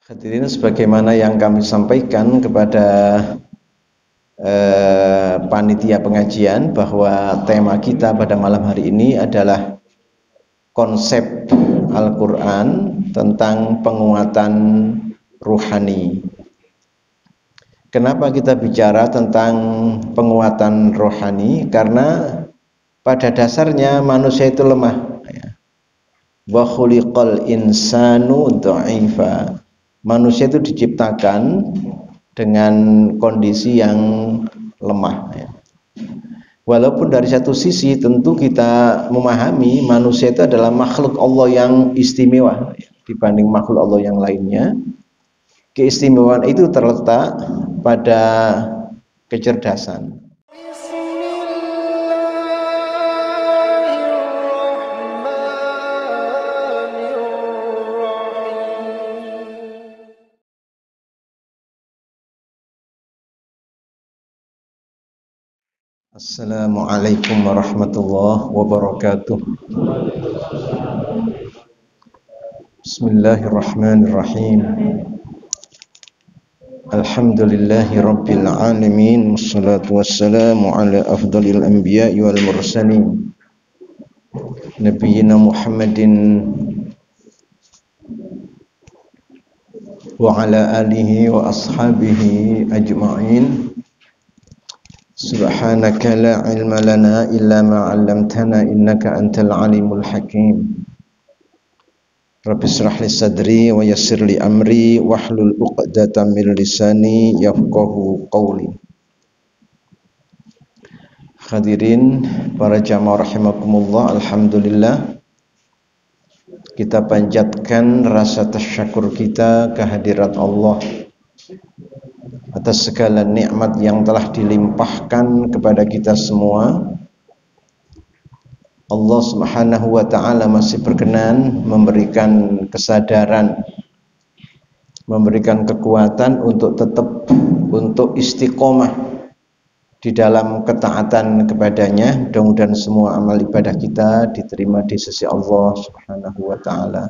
Hadirin, sebagaimana yang kami sampaikan kepada panitia pengajian bahwa tema kita pada malam hari ini adalah konsep Al-Quran tentang penguatan rohani. Kenapa kita bicara tentang penguatan rohani? Karena pada dasarnya manusia itu lemah. Wa khuliqal insanu dha'ifa. Manusia itu diciptakan dengan kondisi yang lemah. Walaupun dari satu sisi tentu kita memahami manusia itu adalah makhluk Allah yang istimewa dibanding makhluk Allah yang lainnya. Keistimewaan itu terletak pada kecerdasan. Assalamualaikum warahmatullahi wabarakatuh. Bismillahirrahmanirrahim. Alhamdulillahi rabbil alamin. Wassalatu wassalamu ala afdalil anbiya'i wal mursalin Nabiyyina Muhammadin wa ala alihi wa ashabihi ajma'in. Subhanaka la ilma lana illa ma 'allamtana innaka antal alimul hakim. Rabbi shrah li sadri wa yassir li amri wahlul 'uqdatam min lisani yafqahu qawli. Hadirin para jamaah rahimakumullah, alhamdulillah kita panjatkan rasa tasyakur kita kehadirat Allah atas segala nikmat yang telah dilimpahkan kepada kita semua. Allah Subhanahu wa ta'ala masih berkenan memberikan kesadaran, memberikan kekuatan untuk tetap untuk istiqomah di dalam ketaatan kepadanya. Mudah-mudahan semua amal ibadah kita diterima di sisi Allah Subhanahu wa ta'ala.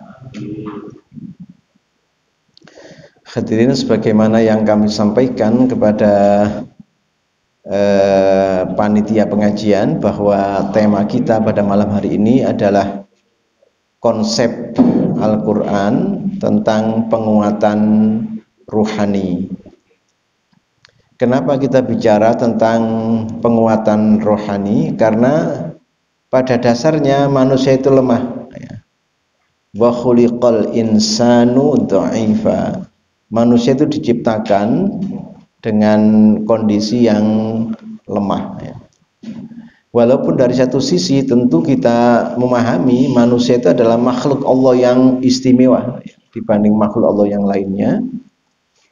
Hadirin, sebagaimana yang kami sampaikan kepada panitia pengajian bahwa tema kita pada malam hari ini adalah konsep Al-Quran tentang penguatan rohani. Kenapa kita bicara tentang penguatan rohani? Karena pada dasarnya manusia itu lemah. Wa khuliqal insanu dha'ifa. Manusia itu diciptakan dengan kondisi yang lemah. Walaupun dari satu sisi tentu kita memahami manusia itu adalah makhluk Allah yang istimewa dibanding makhluk Allah yang lainnya.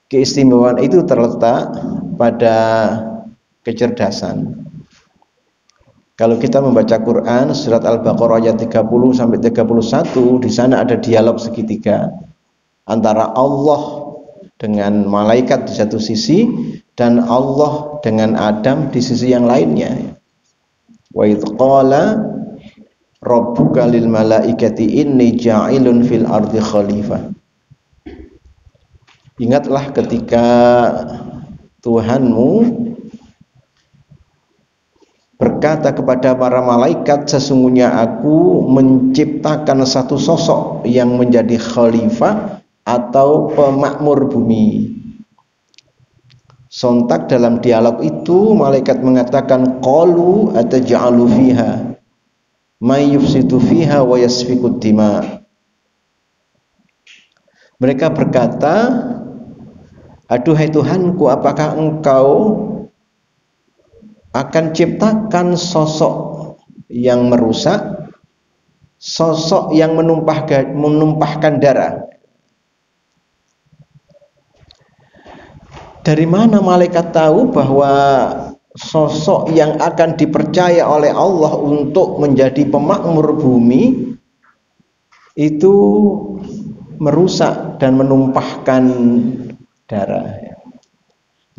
Keistimewaan itu terletak pada kecerdasan. Kalau kita membaca Quran surat Al-Baqarah ayat 30 sampai 31, di sana ada dialog segitiga antara Allah dengan malaikat di satu sisi dan Allah dengan Adam di sisi yang lainnya. Wa idz qala rabbuka lil malaikati inni ja'ilun fil ardi khalifah. Ingatlah ketika Tuhanmu berkata kepada para malaikat, sesungguhnya aku menciptakan satu sosok yang menjadi khalifah atau pemakmur bumi. Sontak dalam dialog itu malaikat mengatakan, qalu ataj'alu fiha may yufsidu fiha wa yasfiku dima. Mereka berkata, aduhai Tuhanku, apakah engkau akan ciptakan sosok yang merusak, sosok yang menumpahkan darah? Dari mana malaikat tahu bahwa sosok yang akan dipercaya oleh Allah untuk menjadi pemakmur bumi itu merusak dan menumpahkan darah?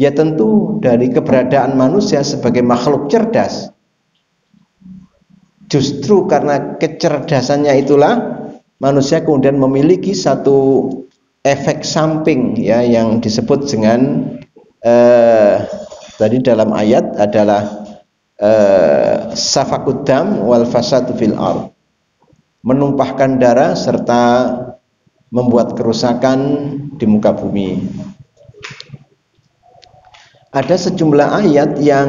Ya tentu dari keberadaan manusia sebagai makhluk cerdas. Justru karena kecerdasannya itulah manusia kemudian memiliki satu efek samping ya yang disebut dengan tadi dalam ayat adalah safakudam wal fasadu fil ard, menumpahkan darah serta membuat kerusakan di muka bumi. Ada sejumlah ayat yang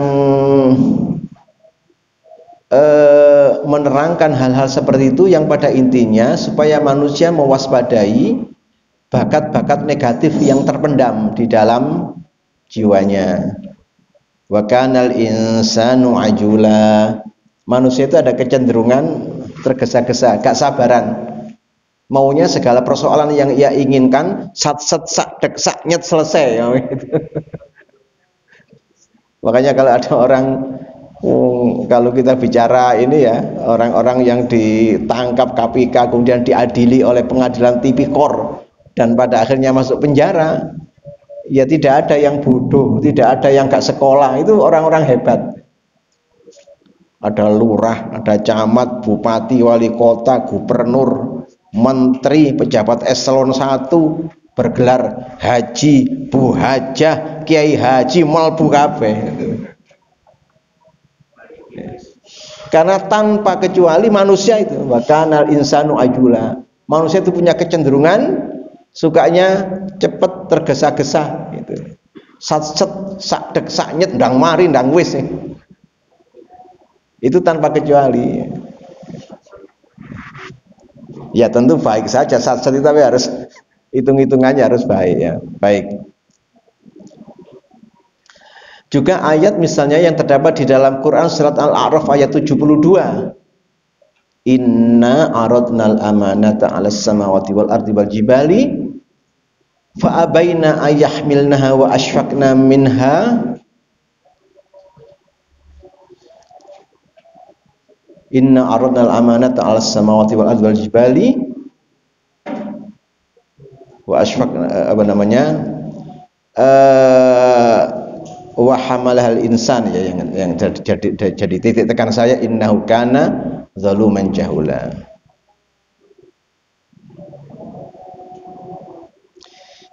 menerangkan hal-hal seperti itu yang pada intinya supaya manusia mewaspadai bakat-bakat negatif yang terpendam di dalam jiwanya. Wa kanal insanu ajula, manusia itu ada kecenderungan tergesa-gesa, gak sabaran, maunya segala persoalan yang ia inginkan sak selesai ya, gitu. Makanya kalau ada orang kalau kita bicara ini ya, orang-orang yang ditangkap KPK kemudian diadili oleh pengadilan tipikor dan pada akhirnya masuk penjara, ya tidak ada yang bodoh, tidak ada yang gak sekolah, itu orang-orang hebat. Ada lurah, ada camat, bupati, wali kota, gubernur, menteri, pejabat eselon 1, bergelar haji, bu hajah, kiai haji, malbu kabeh. Karena tanpa kecuali manusia itu, wakanal insanu ajula, manusia itu punya kecenderungan sukanya cepet, tergesa-gesa gitu. Sak saknyet ndang mari ndang wis. Itu tanpa kecuali. Ya tentu baik saja sat-set itu, tapi harus hitung-hitungannya harus baik ya. Baik. Juga ayat misalnya yang terdapat di dalam Quran surat Al-A'raf ayat 72. Inna aradnal amanata 'alas samawati wal ardi wal jibali fa abaina ayyahmilnaha wa ashfaqna minha inna aradnal amanata 'alas samawati wal ardi wal jibali wa ashfaqna wa hamalahal insan ya, yang jadi titik tekan saya, innahu kana zaluman jahula.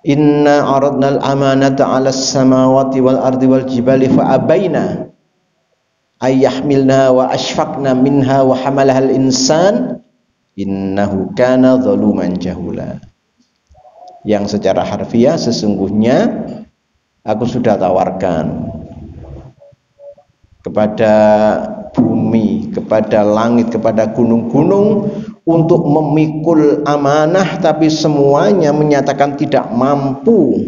Inna aradnal amanata 'alas samawati wal ardi wal jibali fa abaina ayyahmilnaha wa ashfaqna minha wa hamalahal insan innahu kana zaluman jahula. Yang secara harfiah sesungguhnya aku sudah tawarkan kepada bumi, kepada langit, kepada gunung-gunung untuk memikul amanah, tapi semuanya menyatakan tidak mampu.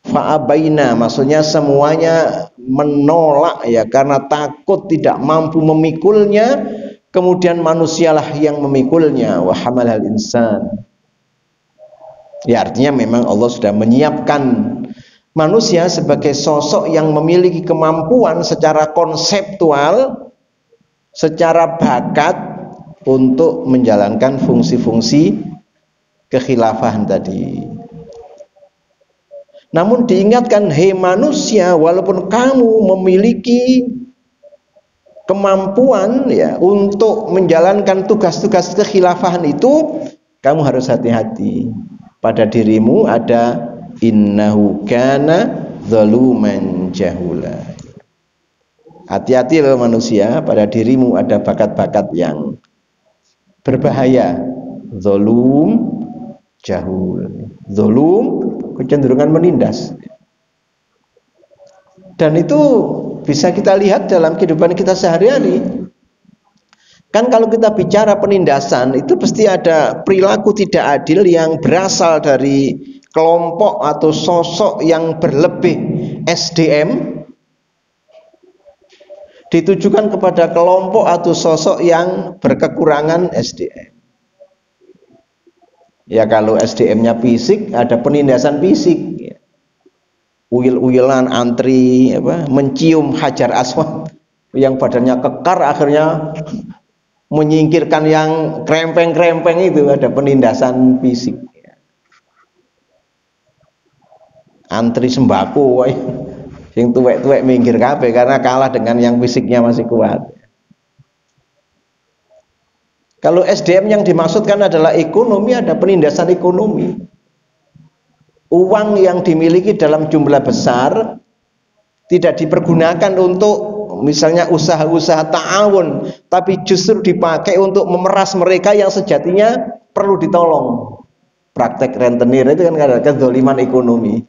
Fa'abaina, maksudnya semuanya menolak ya, karena takut tidak mampu memikulnya. Kemudian manusialah yang memikulnya. Wa hamalal insan. Ya artinya memang Allah sudah menyiapkan manusia sebagai sosok yang memiliki kemampuan secara konseptual, secara bakat untuk menjalankan fungsi-fungsi kekhilafahan tadi. Namun diingatkan, hei manusia, walaupun kamu memiliki kemampuan ya untuk menjalankan tugas-tugas kekhilafahan itu, kamu harus hati-hati. Pada dirimu ada innahu kana zaluman jahula. Hati-hati loh manusia, pada dirimu ada bakat-bakat yang berbahaya. Zalum, jahul. Zalum, kecenderungan menindas. Dan itu bisa kita lihat dalam kehidupan kita sehari-hari. Kan kalau kita bicara penindasan, itu pasti ada perilaku tidak adil yang berasal dari kelompok atau sosok yang berlebih SDM, ditujukan kepada kelompok atau sosok yang berkekurangan SDM. Ya kalau SDM-nya fisik, ada penindasan fisik. Uyil-uyilan, antri, mencium hajar aswad yang badannya kekar, akhirnya menyingkirkan yang krempeng-krempeng, itu ada penindasan fisik. Antri sembako, yang tuwek-tuwek minggir kabeh karena kalah dengan yang fisiknya masih kuat. Kalau SDM yang dimaksudkan adalah ekonomi, ada penindasan ekonomi. uang yang dimiliki dalam jumlah besar tidak dipergunakan untuk misalnya usaha-usaha ta'awun, tapi justru dipakai untuk memeras mereka yang sejatinya perlu ditolong. Praktek rentenir itu kan ada kezaliman ekonomi,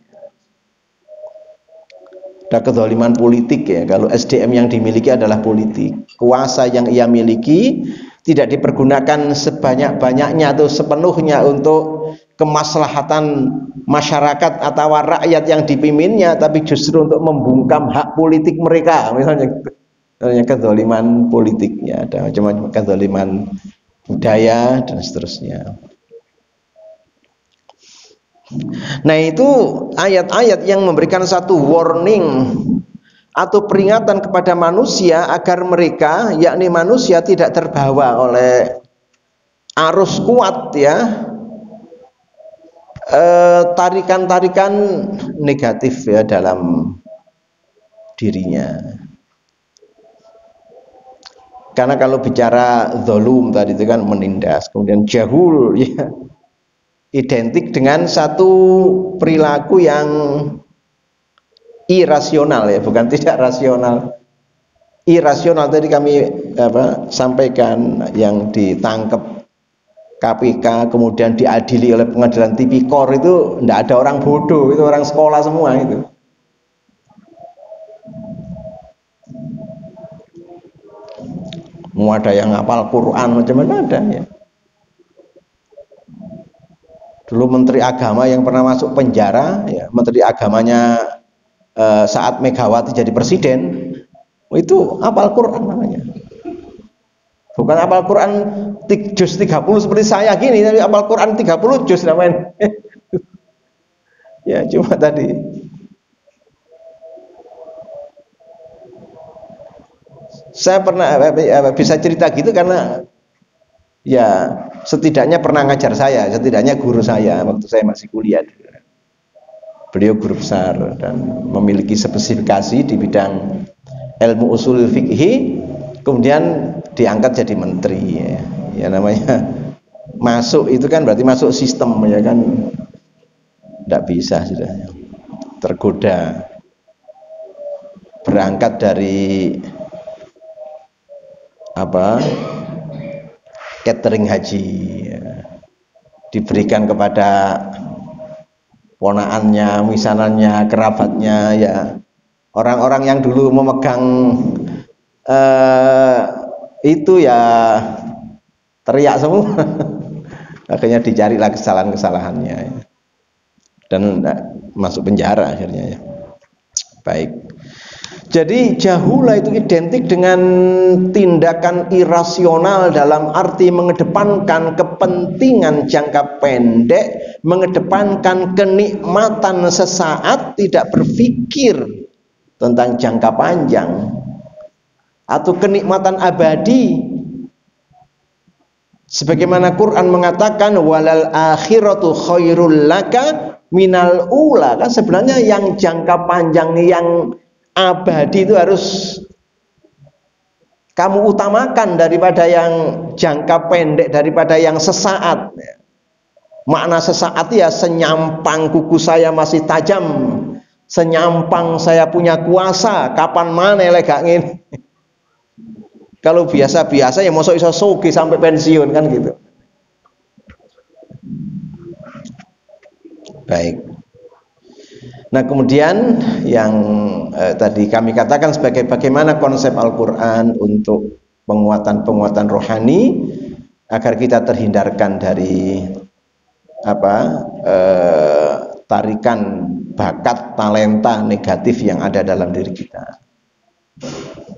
ada kezaliman politik ya. Kalau SDM yang dimiliki adalah politik, kuasa yang ia miliki tidak dipergunakan sebanyak-banyaknya atau sepenuhnya untuk kemaslahatan masyarakat atau rakyat yang dipimpinnya, tapi justru untuk membungkam hak politik mereka, misalnya kezaliman politik ya, ada macam-macam kezaliman budaya dan seterusnya. Nah, itu ayat-ayat yang memberikan satu warning atau peringatan kepada manusia agar mereka, yakni manusia, tidak terbawa oleh arus kuat ya, tarikan-tarikan negatif ya dalam dirinya. Karena kalau bicara zalum tadi itu kan menindas, kemudian jahul ya identik dengan satu perilaku yang irasional ya, bukan tidak rasional. Irasional tadi kami sampaikan, yang ditangkap KPK kemudian diadili oleh pengadilan tipikor itu tidak ada orang bodoh, itu orang sekolah semua itu. Mau ada yang hafal Quran macam-macam ada ya. Dulu Menteri Agama yang pernah masuk penjara ya, Menteri Agamanya saat Megawati jadi presiden, itu hafal Quran namanya. Bukan hafal Quran juz 30 seperti saya gini, tapi hafal Quran 30 juz namanya. Ya cuma tadi saya pernah bisa cerita gitu karena ya setidaknya pernah ngajar saya, setidaknya guru saya waktu saya masih kuliah. Beliau guru besar dan memiliki spesifikasi di bidang ilmu usul fikih, kemudian diangkat jadi menteri ya. Ya namanya masuk itu kan berarti masuk sistem ya kan, tidak bisa sudah, tergoda. Berangkat dari catering haji ya, diberikan kepada ponaannya, misanannya, kerabatnya ya, orang-orang yang dulu memegang itu ya teriak semua. Akhirnya dicarilah kesalahan-kesalahannya ya. Dan masuk penjara akhirnya ya. Baik. Jadi jahula itu identik dengan tindakan irasional dalam arti mengedepankan kepentingan jangka pendek, mengedepankan kenikmatan sesaat, tidak berpikir tentang jangka panjang atau kenikmatan abadi. Sebagaimana Quran mengatakan walal akhiratu khairul laka minal ula, kan sebenarnya yang jangka panjang, yang abadi itu harus kamu utamakan daripada yang jangka pendek, daripada yang sesaat. Makna sesaat ya senyampang kuku saya masih tajam, senyampang saya punya kuasa, kapan mana gak ngene. Kalau biasa-biasa ya mosok iso sugih sampai pensiun kan gitu. Baik. Nah kemudian yang tadi kami katakan sebagai bagaimana konsep Al-Quran untuk penguatan-penguatan rohani agar kita terhindarkan dari tarikan bakat talenta negatif yang ada dalam diri kita.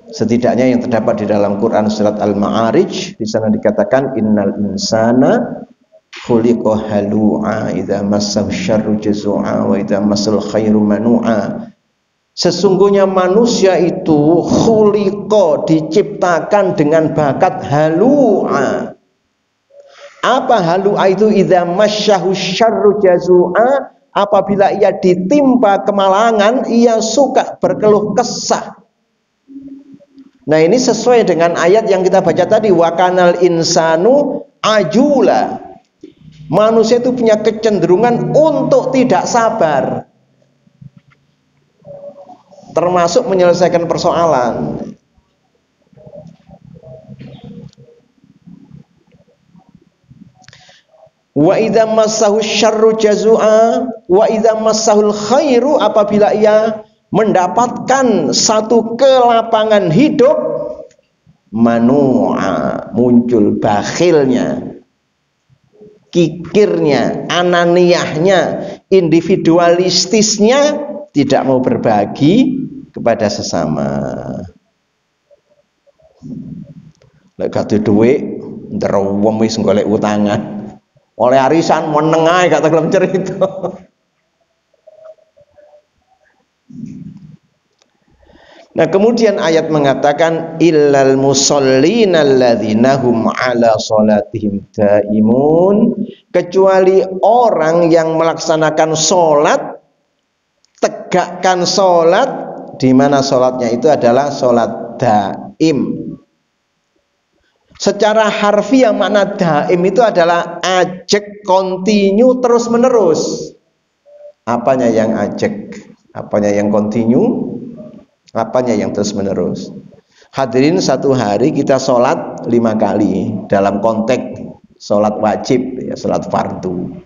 Setidaknya yang terdapat di dalam Quran surat Al-Ma'arij, di sana dikatakan innal insana khuliqa halu'a idza massahu syarru jazua wa idza massal khairu manu'a. Sesungguhnya manusia itu khuliqa, diciptakan dengan bakat halu'a. Apa halu'a itu? Idza massahu syarru jazua, apabila ia ditimpa kemalangan ia suka berkeluh kesah. Nah ini sesuai dengan ayat yang kita baca tadi, wa kanal insanu ajula. Manusia itu punya kecenderungan untuk tidak sabar, termasuk menyelesaikan persoalan. Wa idza massahu syarru jazua wa idza massahul khairu, apabila ia mendapatkan satu kelapangan hidup, manua, muncul bakhilnya, kikirnya, ananiyahnya, individualistisnya, tidak mau berbagi kepada sesama. Lek gak duwe ndrawem wis golek utangan. Oleh arisan menengai gak gelem cerita. Nah, kemudian ayat mengatakan illal musallina alladzina hum ala salatihim daimun, kecuali orang yang melaksanakan salat, tegakkan salat, di mana salatnya itu adalah salat daim. Secara harfiah makna daim itu adalah ajek, continue, terus menerus. Apanya yang ajek? Apanya yang continue? Apanya yang terus menerus? Hadirin, satu hari kita sholat 5 kali dalam konteks sholat wajib, ya, sholat fardu.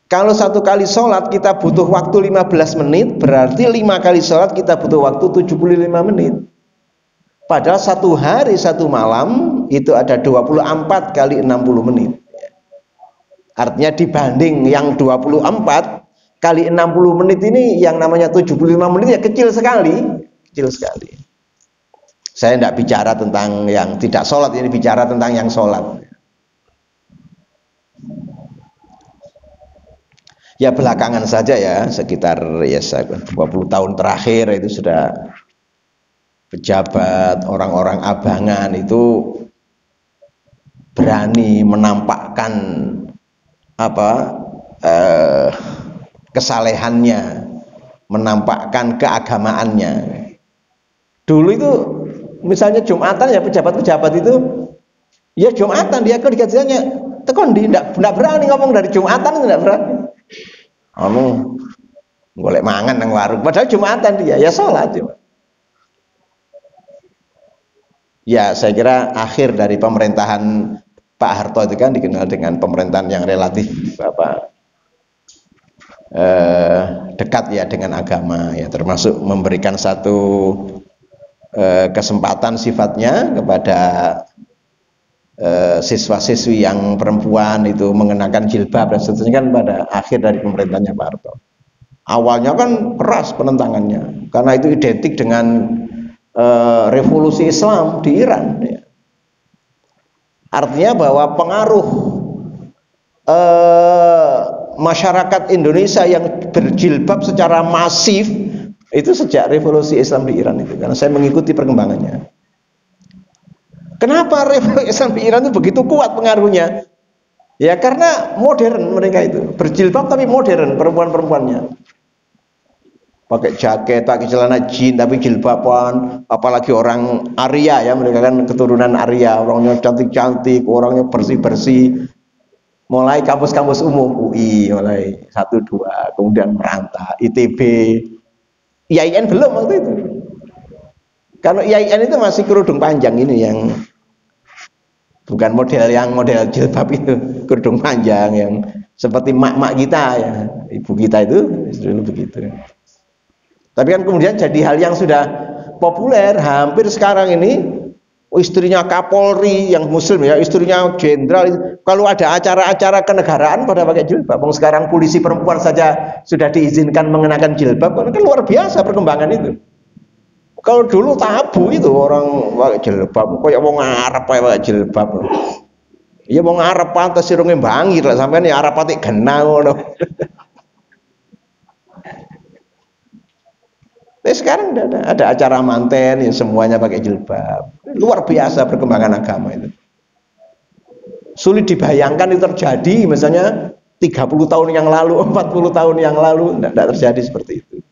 Kalau satu kali sholat kita butuh waktu 15 menit, berarti 5 kali sholat kita butuh waktu 75 menit. Padahal satu hari satu malam itu ada 24 kali 60 menit. Artinya dibanding yang 24 kali 60 menit ini, yang namanya 75 menit ya kecil sekali. Kecil sekali. Saya tidak bicara tentang yang tidak sholat, ini bicara tentang yang sholat. Ya belakangan saja ya, sekitar ya 20 tahun terakhir itu sudah pejabat, orang-orang abangan itu berani menampakkan kesalehannya, menampakkan keagamaannya. Dulu itu misalnya Jumatan ya, pejabat-pejabat itu ya Jumatan dia kerjanya tekon tidak berani ngomong dari Jumatan, tidak berani ngomong golek mangan nang warung, padahal Jumatan dia ya sholat cuma. Ya saya kira akhir dari pemerintahan Pak Harto itu kan dikenal dengan pemerintahan yang relatif dekat ya dengan agama ya, termasuk memberikan satu kesempatan sifatnya kepada siswa-siswi yang perempuan itu mengenakan jilbab dan seterusnya kan pada akhir dari pemerintahnya Pak Harto. Awalnya kan keras penentangannya karena itu identik dengan revolusi Islam di Iran ya. Artinya bahwa pengaruh masyarakat Indonesia yang berjilbab secara masif itu sejak revolusi Islam di Iran itu, karena saya mengikuti perkembangannya. Kenapa revolusi Islam di Iran itu begitu kuat pengaruhnya? Ya karena modern mereka itu, berjilbab tapi modern perempuan-perempuannya. Pakai jaket, pakai celana jin tapi jilbaban, apalagi orang Arya ya, mereka kan keturunan Arya, orangnya cantik-cantik, orangnya bersih-bersih. Mulai kampus-kampus umum UI, mulai 1, 2, kemudian merantau, ITB, IAIN belum waktu itu. Karena IAIN itu masih kerudung panjang ini, yang bukan model jilbab itu, kerudung panjang yang seperti mak-mak kita ya, ibu kita itu dulu begitu. Tapi kan kemudian jadi hal yang sudah populer, hampir sekarang ini istrinya Kapolri yang muslim ya, istrinya jenderal, kalau ada acara-acara kenegaraan pada pakai jilbab. Sekarang polisi perempuan saja sudah diizinkan mengenakan jilbab, kan luar biasa perkembangan itu. Kalau dulu tabu itu orang pakai jilbab, kayak wong Arab pakai jilbab. Iya wong Arab pantes sirunge bangir lah, sampean ya Arab patik genah ngono. Tapi sekarang ada acara manten ya, semuanya pakai jilbab. Luar biasa perkembangan agama itu. Sulit dibayangkan itu terjadi misalnya 30 tahun yang lalu, 40 tahun yang lalu, tidak terjadi seperti itu.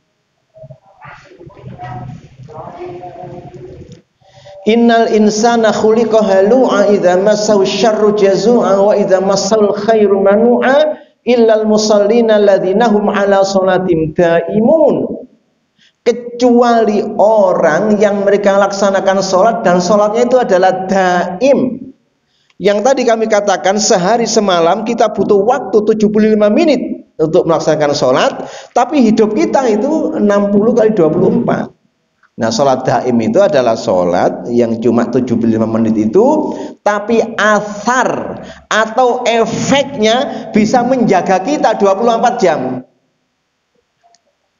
Innal insana khuliqa halu'a idza massahu syarru jazu'a wa idza massal khairu manu'a illal musallina alladzina hum 'ala sholatim daimun. Kecuali orang yang mereka laksanakan sholat dan sholatnya itu adalah daim. Yang tadi kami katakan sehari semalam kita butuh waktu 75 menit untuk melaksanakan sholat, tapi hidup kita itu 60 kali 24. Nah, sholat daim itu adalah sholat yang cuma 75 menit itu, tapi asar atau efeknya bisa menjaga kita 24 jam.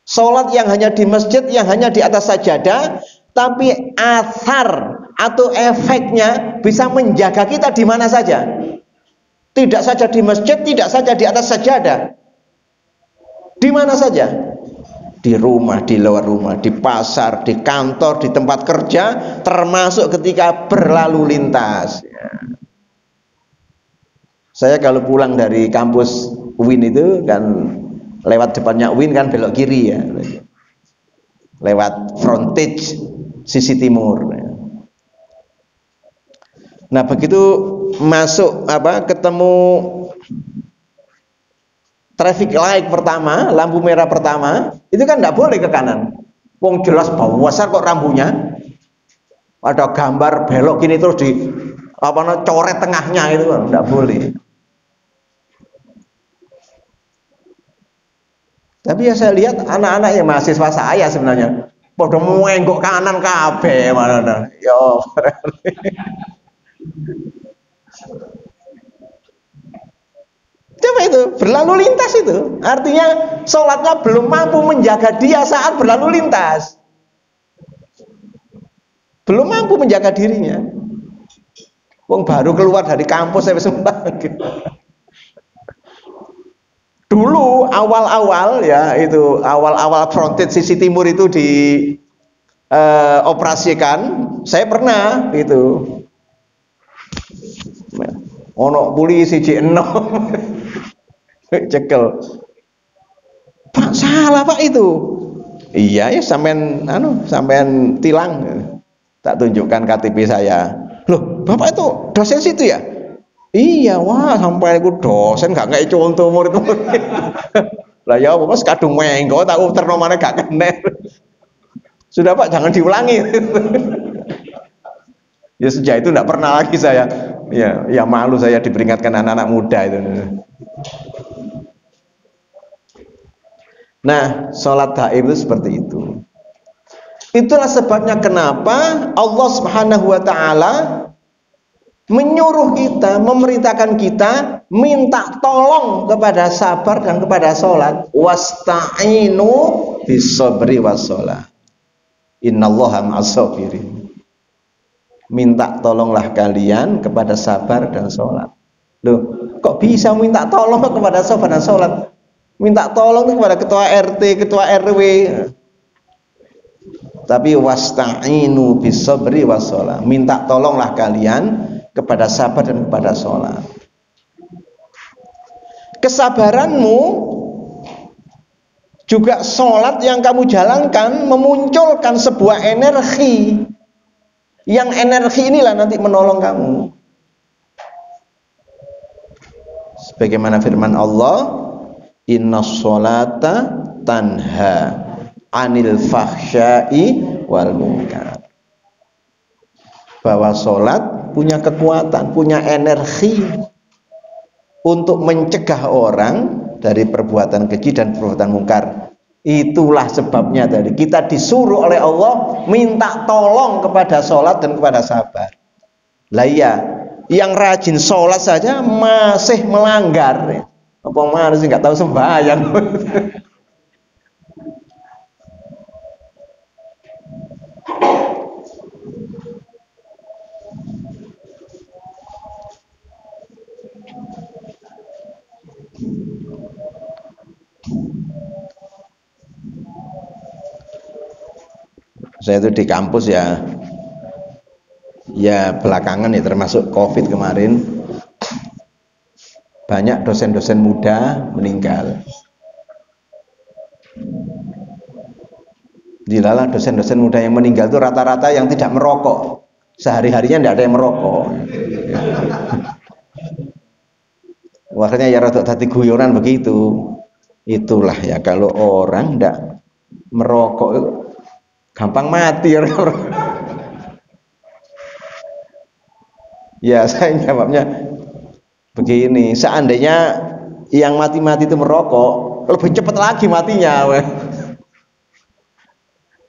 Sholat yang hanya di masjid, yang hanya di atas sajadah, tapi asar atau efeknya bisa menjaga kita di mana saja. Tidak saja di masjid, tidak saja di atas sajadah. Di mana saja. Di rumah, di luar rumah, di pasar, di kantor, di tempat kerja, termasuk ketika berlalu lintas. Saya kalau pulang dari kampus UIN itu kan lewat depannya UIN kan belok kiri ya, lewat frontage sisi timur. Nah, begitu masuk ketemu traffic light pertama, lampu merah pertama, itu kan tidak boleh ke kanan. Wong jelas besar kok rambunya. Ada gambar belok gini terus di coret tengahnya itu kan tidak boleh. Tapi ya saya lihat anak-anak yang mahasiswa saya sebenarnya pada menggok kanan kabeh mana. Yo. Coba itu, berlalu lintas itu artinya sholatnya belum mampu menjaga dia saat berlalu lintas, belum mampu menjaga dirinya. Wong baru keluar dari kampus saya sempat. Dulu awal-awal ya, itu awal-awal frontage sisi timur itu dioperasikan, saya pernah itu ono polisi J6 cekel. Pak, salah Pak itu. Iya ya, sampean tilang. Tak tunjukkan KTP saya. Loh, Bapak itu dosen situ ya? Iya, wah sampai aku dosen gak ngei contoh murid. Lah ya apa Mas kadung menggo tak uterno maneh gak kena. Sudah Pak, jangan diulangi. Ya sejak itu enggak pernah lagi saya. Ya malu saya diperingatkan anak-anak muda itu. Nah, sholat daim itu seperti itu. Itulah sebabnya kenapa Allah Subhanahu wa ta'ala menyuruh kita, memerintahkan kita minta tolong kepada sabar dan kepada sholat. Wasta'inu bis-sabri was-sholat. Innallaha ma'as-sabirin. Minta tolonglah kalian kepada sabar dan sholat. Loh, kok bisa minta tolong kepada sabar dan sholat? Minta tolong kepada ketua RT, ketua RW. Tapi wasta'inu bis-sabri was-sholat. Minta tolonglah kalian kepada sabar dan kepada sholat. Kesabaranmu juga sholat yang kamu jalankan memunculkan sebuah energi. Yang energi inilah nanti menolong kamu. Sebagaimana firman Allah, inna sholata tanha anil fahsyai wal munkar. Bahwa sholat punya kekuatan, punya energi untuk mencegah orang dari perbuatan keji dan perbuatan mungkar. Itulah sebabnya tadi kita disuruh oleh Allah minta tolong kepada sholat dan kepada sabar. Lah iya, yang rajin sholat saja masih melanggar. Apa mana sih nggak tahu sembahyang. Saya itu di kampus ya belakangan ya, termasuk COVID kemarin, banyak dosen-dosen muda meninggal. Dilalah dosen-dosen muda yang meninggal itu rata-rata yang tidak merokok. sehari-harinya tidak ada yang merokok. Makanya ya rada tadi guyonan begitu. Itulah ya, kalau orang tidak merokok gampang mati ya. Ya saya jawabnya begini, seandainya yang mati-mati itu merokok, lebih cepat lagi matinya.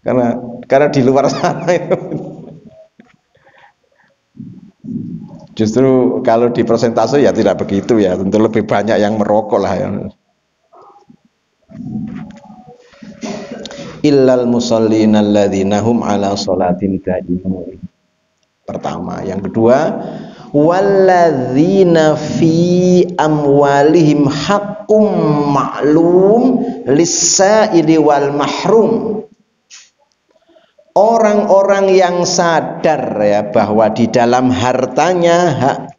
Karena di luar sana itu. Justru kalau di persentase ya tidak begitu ya, tentu lebih banyak yang merokok lah ya. Illal musallina alladzina hum ala sholatin da'imun. Pertama, yang kedua, walladzina fi amwalihim haqqum ma'lum lis-sa'ili wal mahrum. Orang-orang yang sadar ya bahwa di dalam hartanya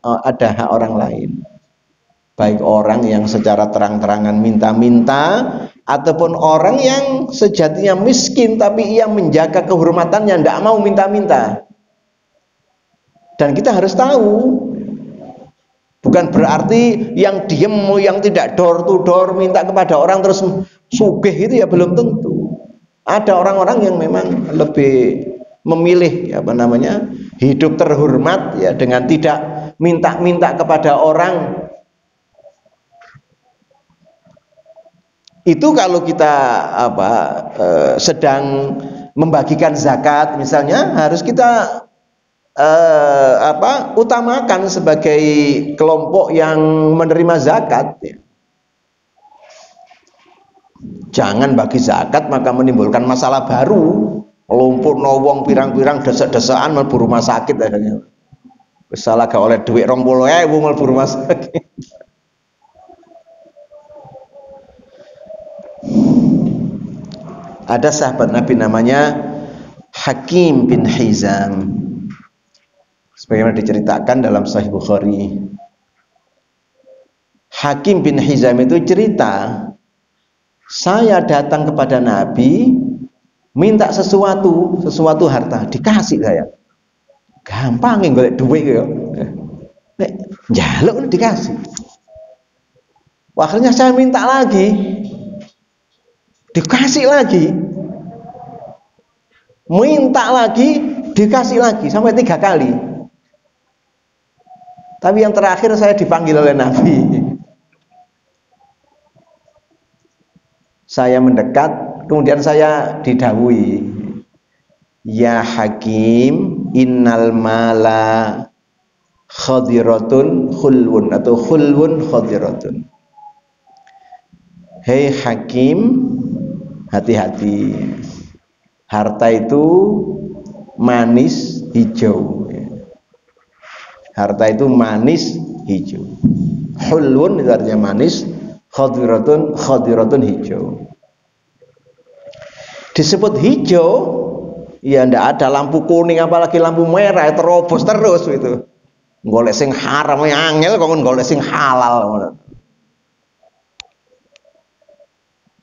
ada hak orang lain, baik orang yang secara terang-terangan minta-minta ataupun orang yang sejatinya miskin tapi ia menjaga kehormatannya, tidak mau minta-minta. Dan kita harus tahu, bukan berarti yang diem, yang tidak door to door minta kepada orang terus sugih itu ya belum tentu. Ada orang-orang yang memang lebih memilih hidup terhormat ya dengan tidak minta-minta kepada orang. Itu kalau kita sedang membagikan zakat misalnya, harus kita utamakan sebagai kelompok yang menerima zakat ya. Jangan bagi zakat maka menimbulkan masalah baru, lumpur wong pirang-pirang desek-desekan mlebu rumah sakit akhirnya. Wis salah gak oleh duit 20.000 mlebu rumah sakit. Ada sahabat Nabi namanya Hakim bin Hizam, sebagaimana diceritakan dalam Sahih Bukhari. Hakim bin Hizam itu cerita, saya datang kepada Nabi minta sesuatu harta, dikasih saya. Gampang golek duit ya. Nek njaluk dikasih. Akhirnya saya minta lagi, dikasih lagi. Minta lagi, dikasih lagi sampai 3 kali. Tapi yang terakhir saya dipanggil oleh Nabi. Saya mendekat, kemudian saya didhawuhi, ya Hakim, innal mala khadiratun khulwun atau khulwun khadiratun. Hei Hakim, hati-hati, harta itu manis hijau. Harta itu manis hijau. Khulwun itu artinya manis, khadiratun hijau. Disebut hijau ya ndak ada lampu kuning apalagi lampu merah, terobos terus itu. Golek sing haram angel kok golek sing halal.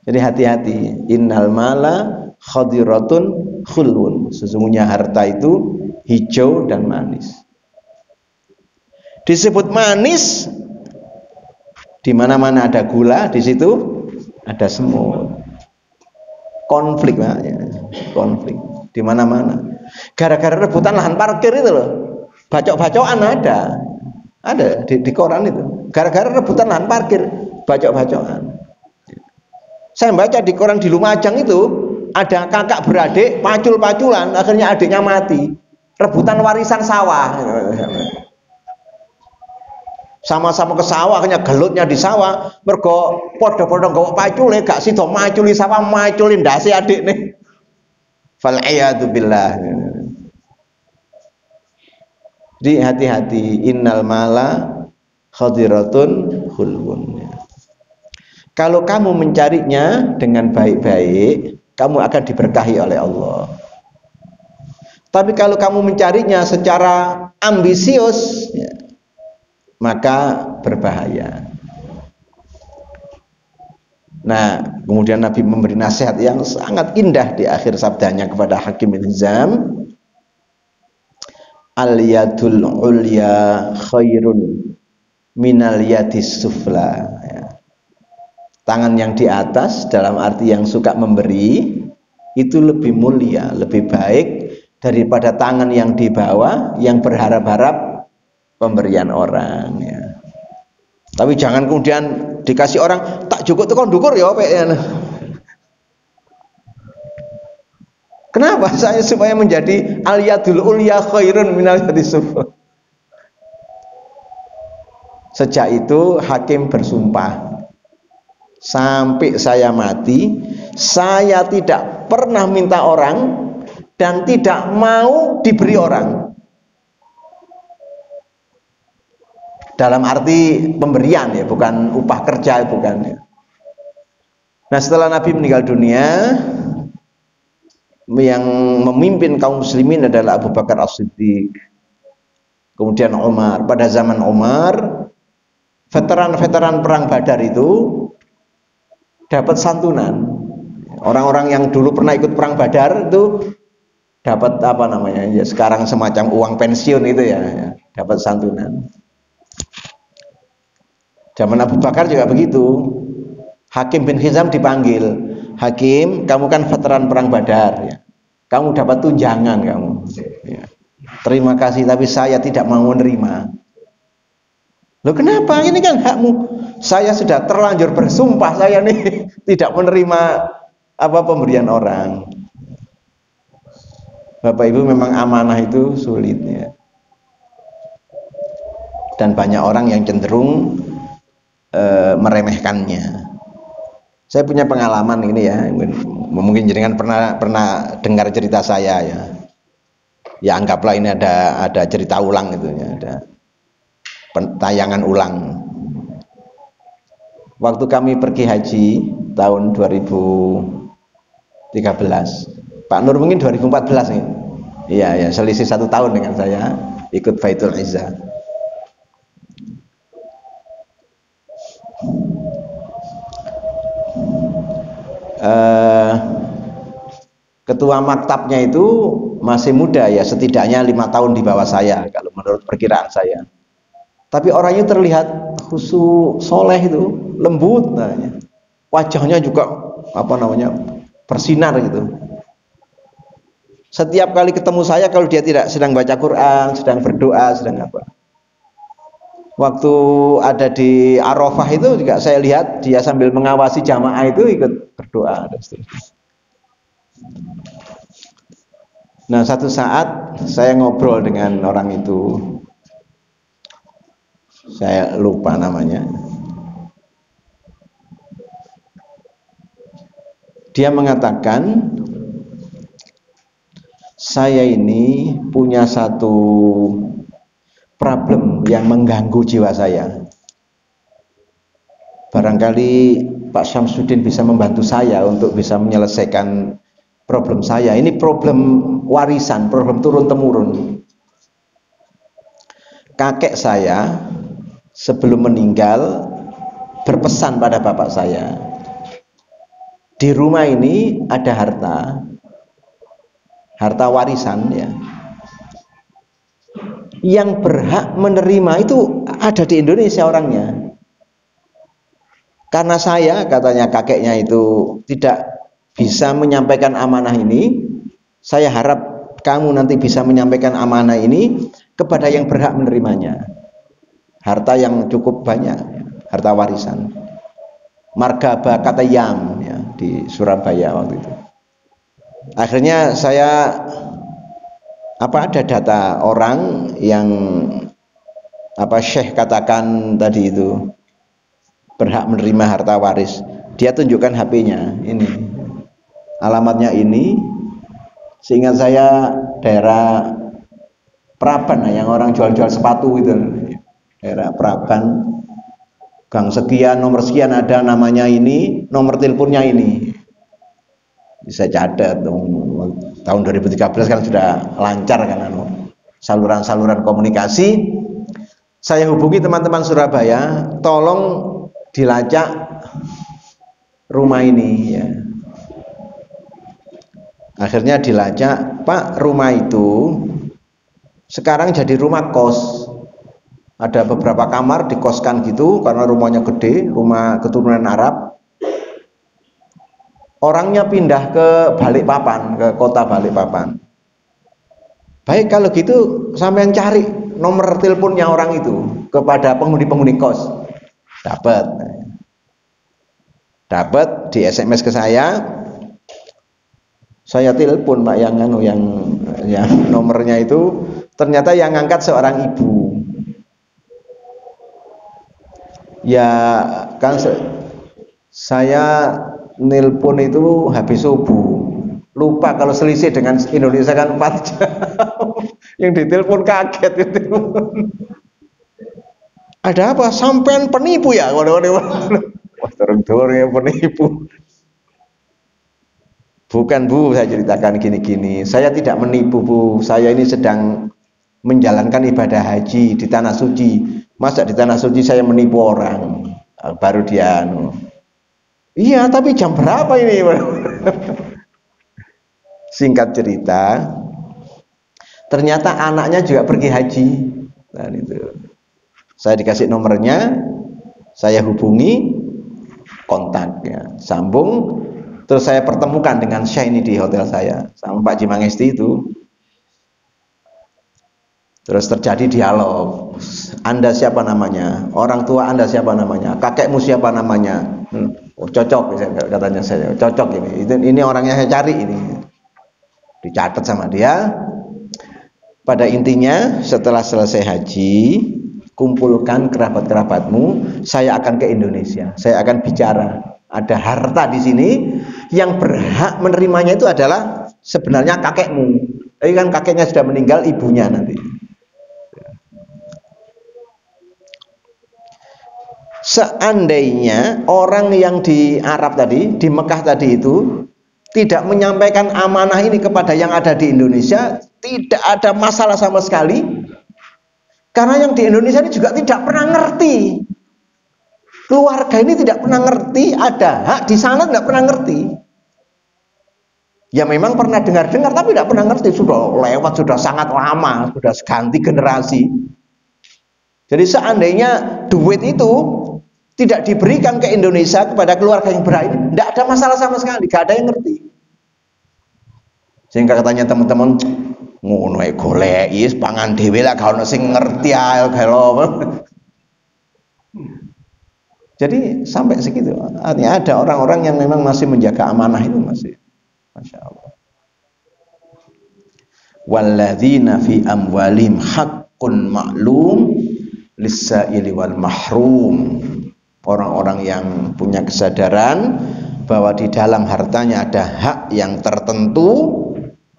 Jadi hati-hati, innal mala khadiratun khulwun. Sesungguhnya harta itu hijau dan manis. Disebut manis, di mana-mana ada gula, di situ ada semut. Konflik, konflik di mana-mana. Gara-gara rebutan lahan parkir itu loh, bacok-bacokan ada di koran itu. Gara-gara rebutan lahan parkir, bacok-bacokan. Saya baca di koran di Lumajang itu ada kakak beradik pacul-paculan, akhirnya adiknya mati. Rebutan warisan sawah. Sama-sama ke sawah, akhirnya gelutnya di sawah, mergo padha-padha nggawa pacule gak sida maculi sawah, maculi ndase adikne. Fal iyadu billah. Jadi hati-hati, innal mala khadiratun khulwun. Kalau kamu mencarinya dengan baik-baik, kamu akan diberkahi oleh Allah. Tapi kalau kamu mencarinya secara ambisius, ya, maka berbahaya. Nah, kemudian Nabi memberi nasihat yang sangat indah di akhir sabdanya kepada Hakim bin Hizam. al yadul ulya khairun minal yadis sufla, ya. Tangan yang di atas dalam arti yang suka memberi itu lebih mulia, lebih baik daripada tangan yang di bawah yang berharap-harap pemberian orang, ya. Tapi jangan kemudian dikasih orang tak cukup tuh kondukur ya, kenapa? Saya supaya menjadi al-yadul ulya khairun minal yadis sufla. Sejak itu hakim bersumpah, sampai saya mati saya tidak pernah minta orang dan tidak mau diberi orang, dalam arti pemberian, ya, bukan upah kerja, bukan, ya. Nah, setelah Nabi meninggal dunia, yang memimpin kaum muslimin adalah Abu Bakar As-Siddiq, kemudian Umar. Pada zaman Umar, veteran-veteran perang Badar itu dapat santunan. Orang-orang yang dulu pernah ikut perang Badar itu dapat apa namanya, ya sekarang semacam uang pensiun itu, ya, dapat santunan. Zaman Abu Bakar juga begitu. Hakim bin Hizam dipanggil, Hakim, kamu kan veteran perang Badar, ya. Kamu dapat tunjangan kamu, ya. Terima kasih, tapi saya tidak mau menerima. Loh, kenapa? Ini kan hakmu. Saya sudah terlanjur bersumpah, saya nih tidak menerima pemberian orang. Bapak Ibu, memang amanah itu sulit, ya. Dan banyak orang yang cenderung meremehkannya. Saya punya pengalaman ini, ya, mungkin jenengan pernah dengar cerita saya, ya. Ya, anggaplah ini ada cerita ulang itu, ya, ada tayangan ulang. Waktu kami pergi haji tahun 2013, Pak Nur mungkin 2014 nih. Iya, ya, selisih 1 tahun dengan saya ikut Baitul Izzah. Ketua maktabnya itu masih muda, ya, setidaknya 5 tahun di bawah saya kalau menurut perkiraan saya. Tapi orangnya terlihat khusyuk, soleh, itu lembut, wajahnya juga bersinar gitu. Setiap kali ketemu saya, kalau dia tidak sedang baca Quran, sedang berdoa, sedang apa, waktu ada di Arafah itu juga saya lihat dia sambil mengawasi jamaah itu ikut berdoa dan seterusnya. Nah, satu saat saya ngobrol dengan orang itu, saya lupa namanya. Dia mengatakan, saya ini punya satu problem yang mengganggu jiwa saya. Barangkali Pak Syamsuddin bisa membantu saya untuk bisa menyelesaikan problem saya. Ini problem warisan, problem turun-temurun. Kakek saya sebelum meninggal berpesan pada bapak saya, di rumah ini ada harta warisan, ya, yang berhak menerima itu ada di Indonesia orangnya. Karena saya, katanya kakeknya itu, tidak bisa menyampaikan amanah ini, saya harap kamu nanti bisa menyampaikan amanah ini kepada yang berhak menerimanya. Harta yang cukup banyak, harta warisan. Margaba Katayam, ya, di Surabaya waktu itu. Akhirnya saya ada data orang yang Syekh katakan tadi itu berhak menerima harta waris. Dia tunjukkan HP-nya, ini alamatnya ini. Seingat saya daerah Praban, yang orang jual-jual sepatu itu, daerah Praban, gang sekian, nomor sekian ada namanya ini, nomor teleponnya ini. Bisa catat tahun 2013 kan sudah lancar kan saluran-saluran komunikasi. Saya hubungi teman-teman Surabaya, tolong dilacak rumah ini, ya. Akhirnya dilacak, Pak, rumah itu sekarang jadi rumah kos. Ada beberapa kamar dikoskan gitu karena rumahnya gede, rumah keturunan Arab. Orangnya pindah ke Balikpapan, ke kota Balikpapan. Baik kalau gitu sampean cari nomor teleponnya orang itu kepada penghuni-penghuni kos. Dapat di SMS ke saya telepon Pak yang nomornya itu ternyata yang ngangkat seorang ibu. Ya kan saya nelpon itu habis subuh, lupa kalau selisih dengan Indonesia kan 4 jam. Yang ditelepon kaget itu. Ada apa? Sampean penipu ya? Wah, ya penipu. Bukan Bu, saya ceritakan gini-gini. Saya tidak menipu Bu. Saya ini sedang menjalankan ibadah haji di tanah suci. Masa di tanah suci saya menipu orang? Baru dia iya, tapi jam berapa ini? Singkat cerita, ternyata anaknya juga pergi haji. Dan itu saya dikasih nomornya, saya hubungi, kontaknya, sambung, terus saya pertemukan dengan Syekh ini di hotel saya sama Pak Jimangesti itu. Terus terjadi dialog. Anda siapa namanya? Orang tua Anda siapa namanya? Kakekmu siapa namanya? Oh, cocok katanya saya. Cocok ini. Ini orangnya saya cari ini. Dicatat sama dia. Pada intinya setelah selesai haji, kumpulkan kerabat-kerabatmu, saya akan ke Indonesia. Saya akan bicara. Ada harta di sini yang berhak menerimanya itu adalah sebenarnya kakekmu. Tapi kan kakeknya sudah meninggal, ibunya nanti. Seandainya orang yang di Arab tadi, di Mekah tadi itu tidak menyampaikan amanah ini kepada yang ada di Indonesia, tidak ada masalah sama sekali. Karena yang di Indonesia ini juga tidak pernah ngerti. Keluarga ini tidak pernah ngerti, ada hak di sana tidak pernah ngerti. Ya memang pernah dengar-dengar tapi tidak pernah ngerti, sudah lewat, sudah sangat lama, sudah ganti generasi. Jadi seandainya duit itu tidak diberikan ke Indonesia kepada keluarga yang berhak ini, tidak ada masalah sama sekali, tidak ada yang ngerti. Sehingga katanya teman-teman, ngono ae goleki pangan dhewe lah gak ono sing ngerti ae gelo. Jadi sampai segitu. Artinya ada orang-orang yang memang masih menjaga amanah itu masih. Masya Allah. Walladzina fi amwalim haqqun ma'lum lis-sa'ili wal mahrum. Orang-orang yang punya kesadaran bahwa di dalam hartanya ada hak yang tertentu,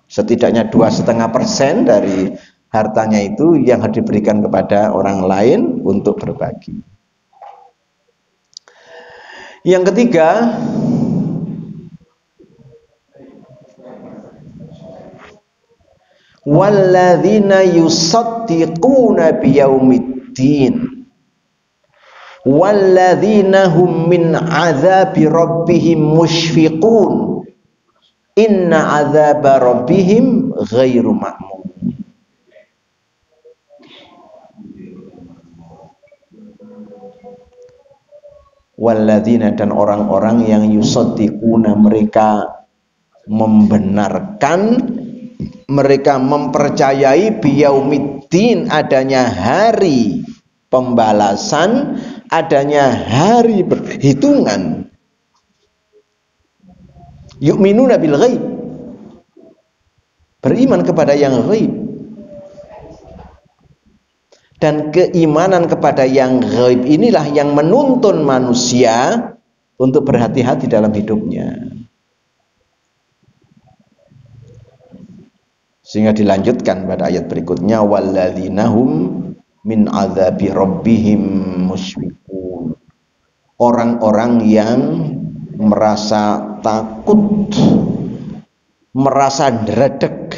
setidaknya 2,5% dari hartanya itu yang harus diberikan kepada orang lain untuk berbagi. Yang ketiga, walladzina yusaddiquna biyaumiddin walladzina hum min azabi rabbihim musyfiqun inna azaba rabbihim ghairu ma'mun. Walladzina, dan orang-orang yang yusaddiquna, mereka membenarkan, mereka mempercayai biyaumiddin, adanya hari pembalasan, adanya hari perhitungan. Yu'minuna bil ghaib, beriman kepada yang ghaib. Dan keimanan kepada yang ghaib inilah yang menuntun manusia untuk berhati-hati dalam hidupnya. Sehingga dilanjutkan pada ayat berikutnya, walladzina hum min azabi rabbihim musyfiqun. Orang-orang yang merasa takut, merasa dredeg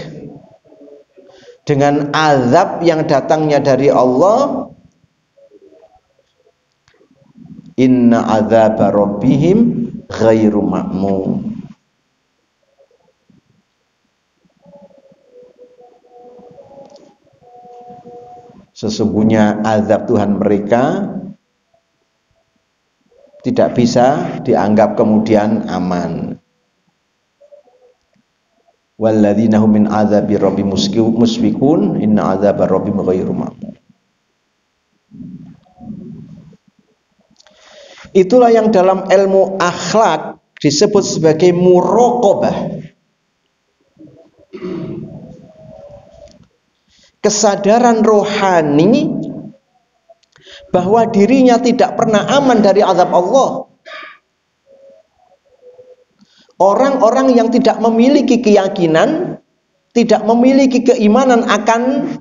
dengan azab yang datangnya dari Allah. Inna azaba rabbihim ghairu ma'mun. sesungguhnya azab Tuhan mereka tidak bisa dianggap kemudian aman. Walladzina hum min adzabi rabbihim mushfiqun inna adzaba rabbihim ghairu ma'mun. Itulah yang dalam ilmu akhlak disebut sebagai muraqabah. Kesadaran rohani bahwa dirinya tidak pernah aman dari azab Allah. Orang-orang yang tidak memiliki keyakinan, tidak memiliki keimanan akan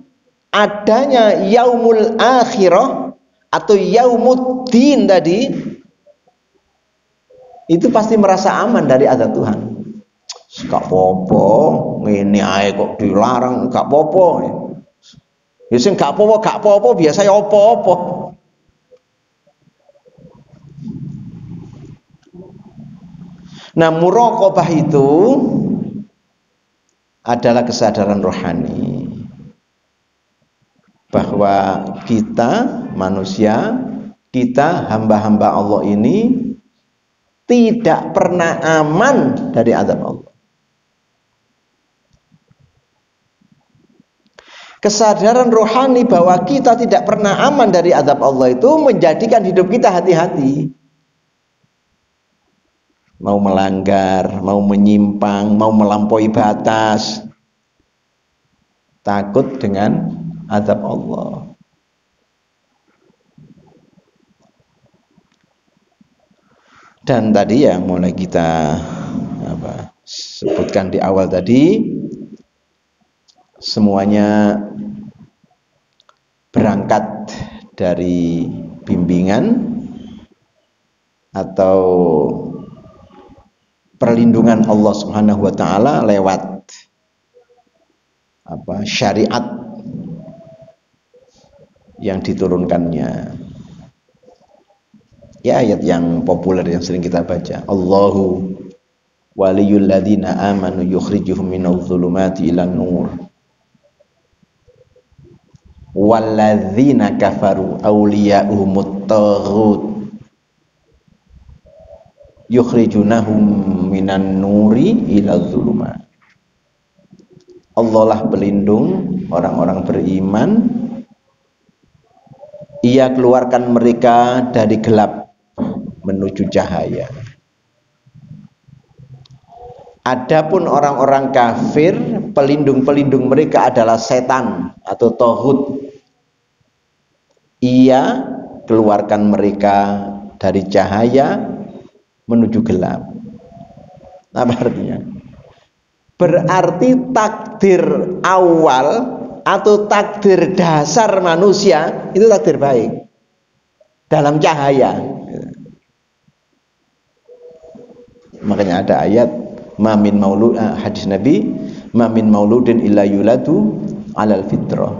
adanya yaumul akhirah atau yaumuddin tadi, itu pasti merasa aman dari azab Tuhan. Gak apa-apa, ngene ae kok dilarang, gak apa-apa. Ya sing gak apa-apa, biasa ya apa-apa. Nah, muraqabah itu adalah kesadaran rohani bahwa kita manusia, kita hamba-hamba Allah ini tidak pernah aman dari azab Allah. Kesadaran rohani bahwa kita tidak pernah aman dari azab Allah itu menjadikan hidup kita hati-hati. Mau melanggar, mau menyimpang, mau melampaui batas, takut dengan azab Allah. Dan tadi yang mulai kita sebutkan di awal tadi, semuanya berangkat dari bimbingan atau perlindungan Allah Subhanahu wa taala lewat syariat yang diturunkannya. Ya, ayat yang populer yang sering kita baca, Allahu waliyul ladzina amanu yukhrijuhum minadh dhulumati ilan nur walladzina kafaru awliya'uhumut taghut yukhrijunahum minan nuri ila dhulumat. Allah lah pelindung orang-orang beriman, Ia keluarkan mereka dari gelap menuju cahaya. Adapun orang-orang kafir, pelindung-pelindung mereka adalah setan atau taghut. Ia keluarkan mereka dari cahaya menuju gelap. Apa artinya? Berarti takdir awal atau takdir dasar manusia itu takdir baik dalam cahaya. Makanya ada ayat mamin maulud, hadis Nabi, mamin mauludin illa yuladu alal fitrah.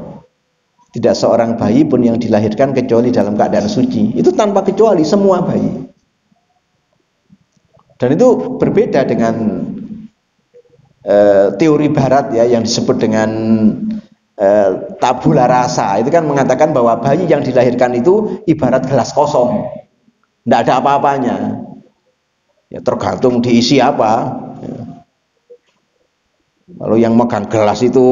Tidak seorang bayi pun yang dilahirkan kecuali dalam keadaan suci. Itu tanpa kecuali semua bayi. Dan itu berbeda dengan teori barat ya, yang disebut dengan tabula rasa. Itu kan mengatakan bahwa bayi yang dilahirkan itu ibarat gelas kosong, tidak ada apa-apanya ya, tergantung diisi apa ya. Kalau yang megang gelas itu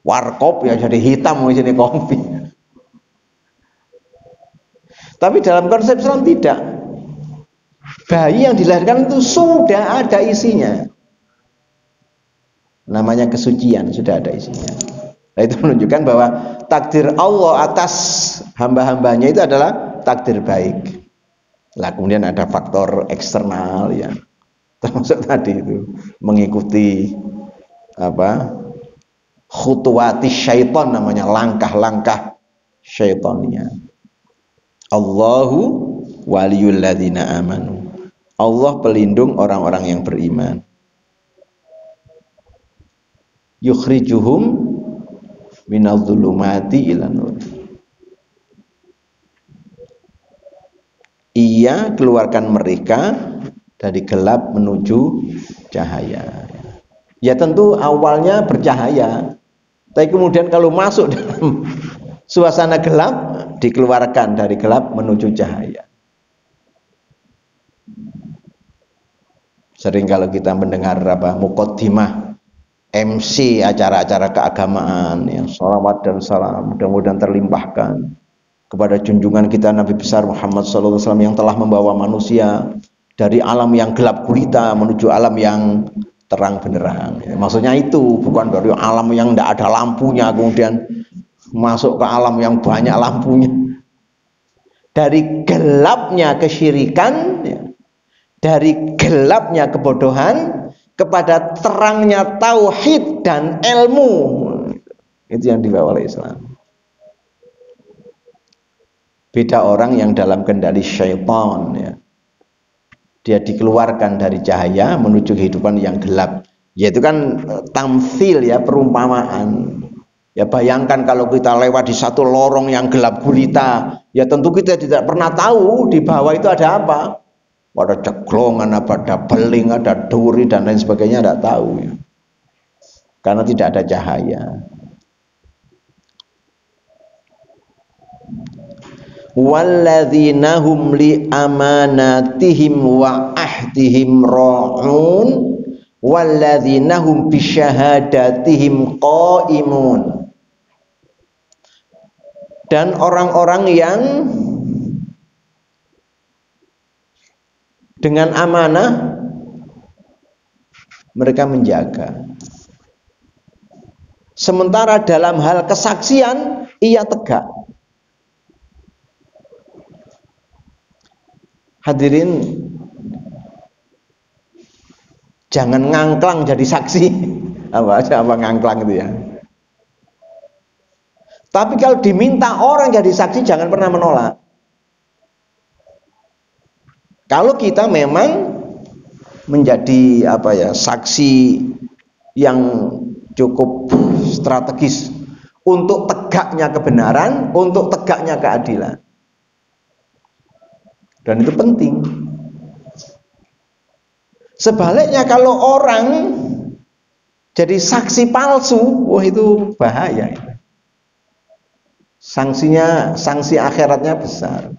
warkop ya jadi hitam di sini kopi. Tapi dalam konsep Islam tidak. Bayi yang dilahirkan itu sudah ada isinya. Namanya kesucian, sudah ada isinya. Nah, itu menunjukkan bahwa takdir Allah atas hamba-hambanya itu adalah takdir baik. Lah kemudian ada faktor eksternal ya, termasuk tadi itu mengikuti khutuwati syaitan, namanya langkah-langkah syaitannya. Allahu waliyul ladzina amanu. Allah pelindung orang-orang yang beriman. Yukhrijuhum minadh-dhulumati ilan nur. Ia keluarkan mereka dari gelap menuju cahaya. Ya tentu awalnya bercahaya, tapi kemudian kalau masuk dalam Suasana gelap dikeluarkan dari gelap menuju cahaya. Sering kalau kita mendengar muqaddimah MC acara-acara keagamaan, ya, sholawat dan salam mudah-mudahan terlimpahkan kepada junjungan kita Nabi besar Muhammad SAW yang telah membawa manusia dari alam yang gelap gulita menuju alam yang terang benderang. Ya, maksudnya itu bukan dari alam yang tidak ada lampunya kemudian masuk ke alam yang banyak lampunya. Dari gelapnya kesyirikan, ya, dari gelapnya kebodohan kepada terangnya tauhid dan ilmu. Itu yang dibawa oleh Islam. Beda orang yang dalam kendali syaitan, ya. Dia dikeluarkan dari cahaya menuju kehidupan yang gelap. Yaitu kan tamtsil, ya, perumpamaan. Ya, bayangkan kalau kita lewat di satu lorong yang gelap gulita, ya tentu kita tidak pernah tahu di bawah itu ada apa. Ada ceklongan, ada beling, ada duri dan lain sebagainya, tidak tahu, ya. Karena tidak ada cahaya. Walladzina hum li amanatihim wa ahdihim ra'un walladzina hum bisyahadatihim qaimun. Dan orang-orang yang dengan amanah mereka menjaga, sementara dalam hal kesaksian ia tegak. Hadirin, jangan ngangklang jadi saksi. Apa ngangklang itu, ya. Tapi kalau diminta orang jadi saksi, jangan pernah menolak. Kalau kita memang menjadi saksi yang cukup strategis untuk tegaknya kebenaran, untuk tegaknya keadilan. Dan itu penting. Sebaliknya kalau orang jadi saksi palsu, wah itu bahaya. Sanksi akhiratnya besar.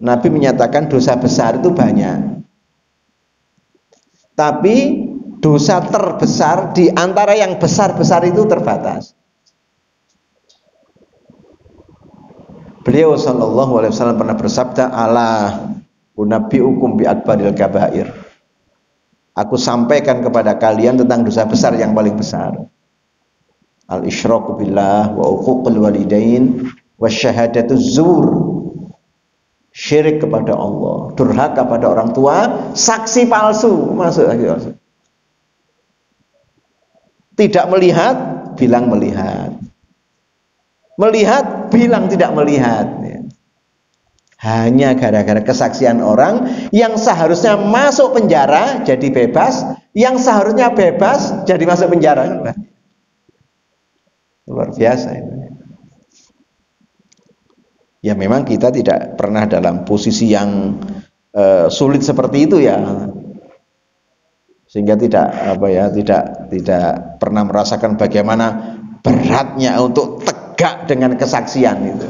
Nabi menyatakan dosa besar itu banyak. Tapi dosa terbesar di antara yang besar-besar itu terbatas. Beliau sallallahu alaihi wasallam pernah bersabda, "Ala unabbiukum bi akbaril kabair." Aku sampaikan kepada kalian tentang dosa besar yang paling besar. Al-isyraku billah wa uququl walidain wa syahadatuz zur. Syirik kepada Allah, durhaka pada orang tua, saksi palsu, masuk lagi. Tidak melihat, bilang melihat. Melihat, bilang tidak melihat. Hanya gara-gara kesaksian orang yang seharusnya masuk penjara jadi bebas, yang seharusnya bebas jadi masuk penjara. Luar biasa itu. Ya memang kita tidak pernah dalam posisi yang sulit seperti itu, ya. Sehingga tidak pernah merasakan bagaimana beratnya untuk tegak dengan kesaksian itu.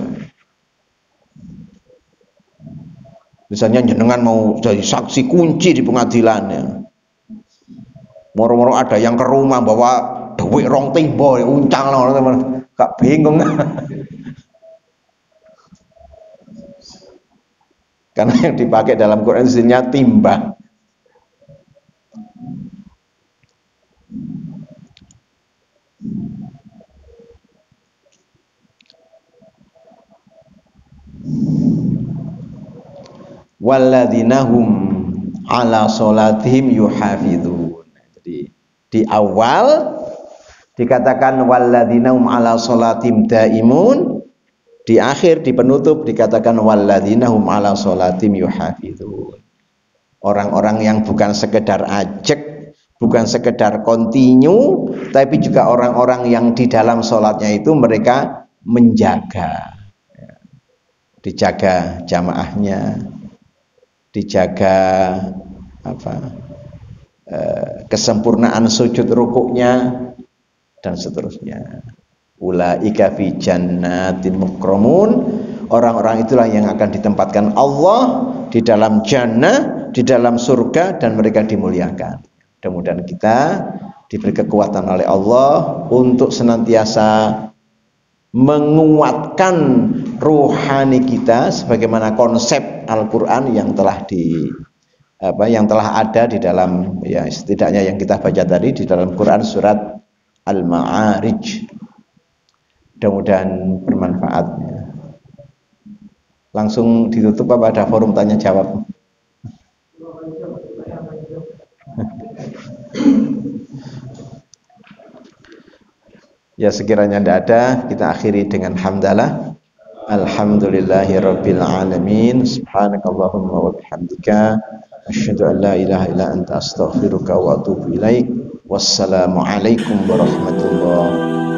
Misalnya jenengan mau jadi saksi kunci di pengadilan, ya. Moro-moro ada yang ke rumah bawa duit rong timbo, uncang lah, gak bingung. Karena yang dipakai dalam Quran isinya timba. Walladzina hum ala sholatihim yuhafidun. Jadi di awal dikatakan walladzina hum ala sholatihim daimun, di akhir di penutup dikatakan walladzina hum ala sholatihim yuhafidun. Orang-orang yang bukan sekedar ajek, bukan sekedar kontinu, tapi juga orang-orang yang di dalam sholatnya itu mereka menjaga, dijaga jamaahnya, dijaga kesempurnaan sujud rukuknya dan seterusnya. Ulaika fi jannatin mukramun. Orang-orang itulah yang akan ditempatkan Allah di dalam jannah, di dalam surga, dan mereka dimuliakan. Mudah-mudahan kita diberi kekuatan oleh Allah untuk senantiasa menguatkan rohani kita sebagaimana konsep Al-Qur'an yang telah ada di dalam, ya setidaknya yang kita baca tadi di dalam Quran surat Al-Ma'arij. Mudah-mudahan bermanfaat. Langsung ditutup apa ada forum tanya jawab? Ya sekiranya tidak ada, kita akhiri dengan hamdalah. Alhamdulillahirabbil alamin. Subhanakallahumma wa bihamdika asyhadu an la ilaha illa anta astaghfiruka wa atubu ilaik. Wassalamualaikum warahmatullahi